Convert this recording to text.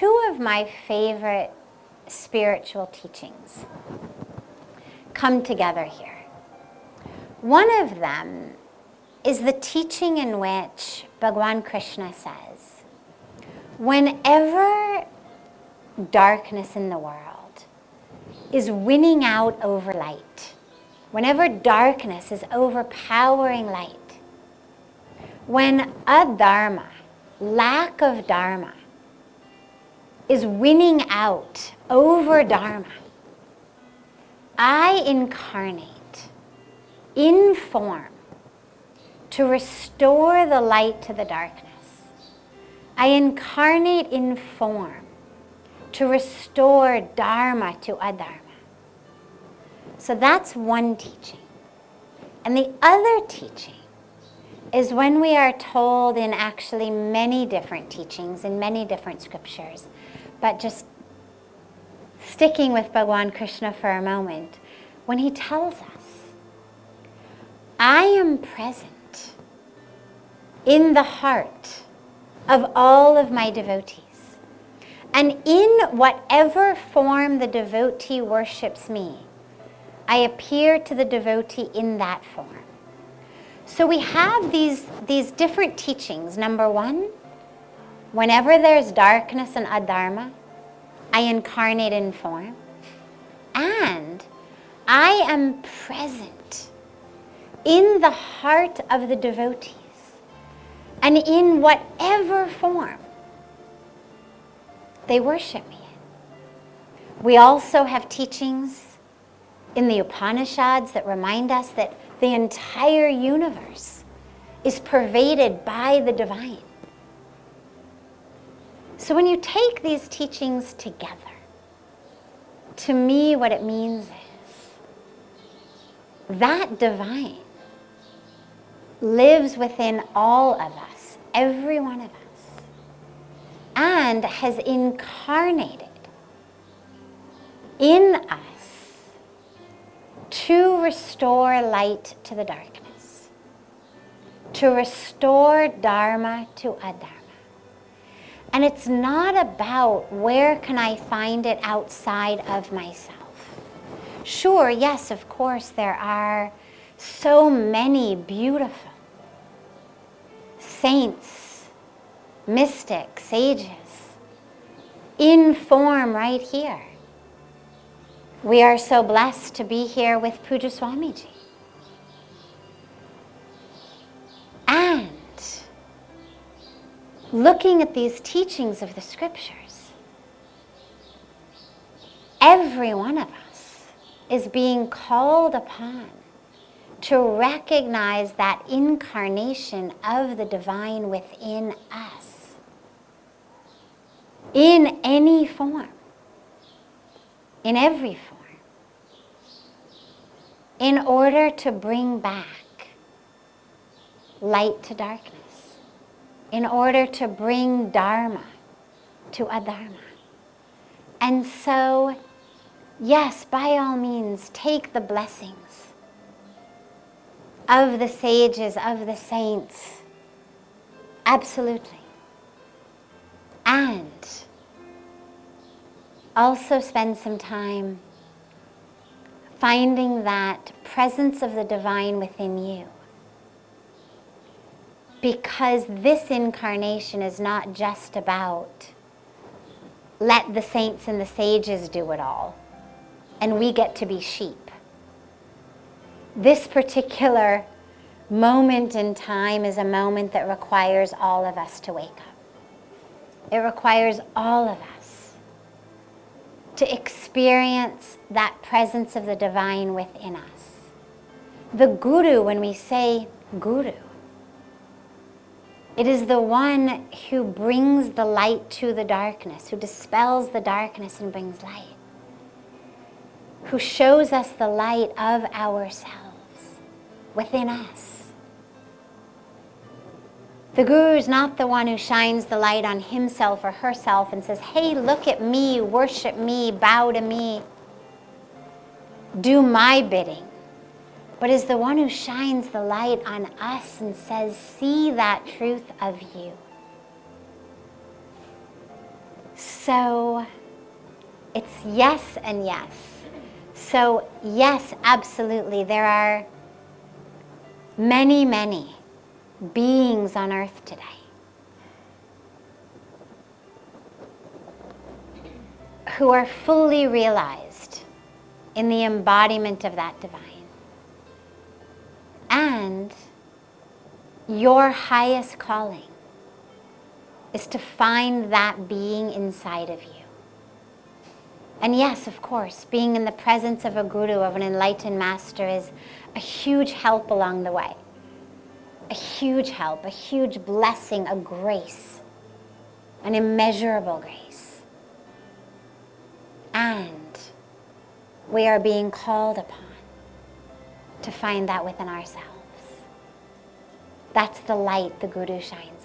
two of my favorite spiritual teachings come together here. One of them is the teaching in which Bhagavan Krishna says, whenever darkness in the world is winning out over light, whenever darkness is overpowering light, when adharma, lack of dharma, is winning out over dharma, I incarnate in form to restore the light to the darkness. I incarnate in form to restore dharma to adharma. So that's one teaching. And the other teaching is when we are told in actually many different teachings, in many different scriptures, but just sticking with Bhagavan Krishna for a moment, when he tells us, I am present in the heart of all of my devotees. And in whatever form the devotee worships me, I appear to the devotee in that form. So we have these different teachings. Number one, whenever there's darkness and adharma, I incarnate in form. And I am present in the heart of the devotees. And in whatever form they worship me in. We also have teachings in the Upanishads that remind us that the entire universe is pervaded by the divine. So when you take these teachings together, to me what it means is that divine lives within all of us, every one of us, and has incarnated in us to restore light to the darkness, to restore dharma to adharma. And it's not about where can I find it outside of myself. Sure, yes, of course, there are so many beautiful saints, mystics, sages, in form right here. We are so blessed to be here with Puja Swamiji. And looking at these teachings of the scriptures, every one of us is being called upon to recognize that incarnation of the divine within us in any form, in every form, in order to bring back light to darkness, in order to bring dharma to adharma. And so, yes, by all means, take the blessings of the sages, of the saints, absolutely. And also spend some time finding that presence of the divine within you. Because this incarnation is not just about let the saints and the sages do it all, and we get to be sheep. This particular moment in time is a moment that requires all of us to wake up. It requires all of us to experience that presence of the divine within us. The Guru, when we say Guru, it is the one who brings the light to the darkness, who dispels the darkness and brings light, who shows us the light of ourselves within us. The Guru is not the one who shines the light on himself or herself and says, hey, look at me, worship me, bow to me, do my bidding, but is the one who shines the light on us and says, see that truth of you. So it's yes and yes. So yes, absolutely, there are many, many beings on earth today who are fully realized in the embodiment of that divine. And your highest calling is to find that being inside of you. And yes, of course, being in the presence of a guru, of an enlightened master, is a huge help along the way. A huge help, a huge blessing, a grace, an immeasurable grace. And we are being called upon to find that within ourselves. That's the light the guru shines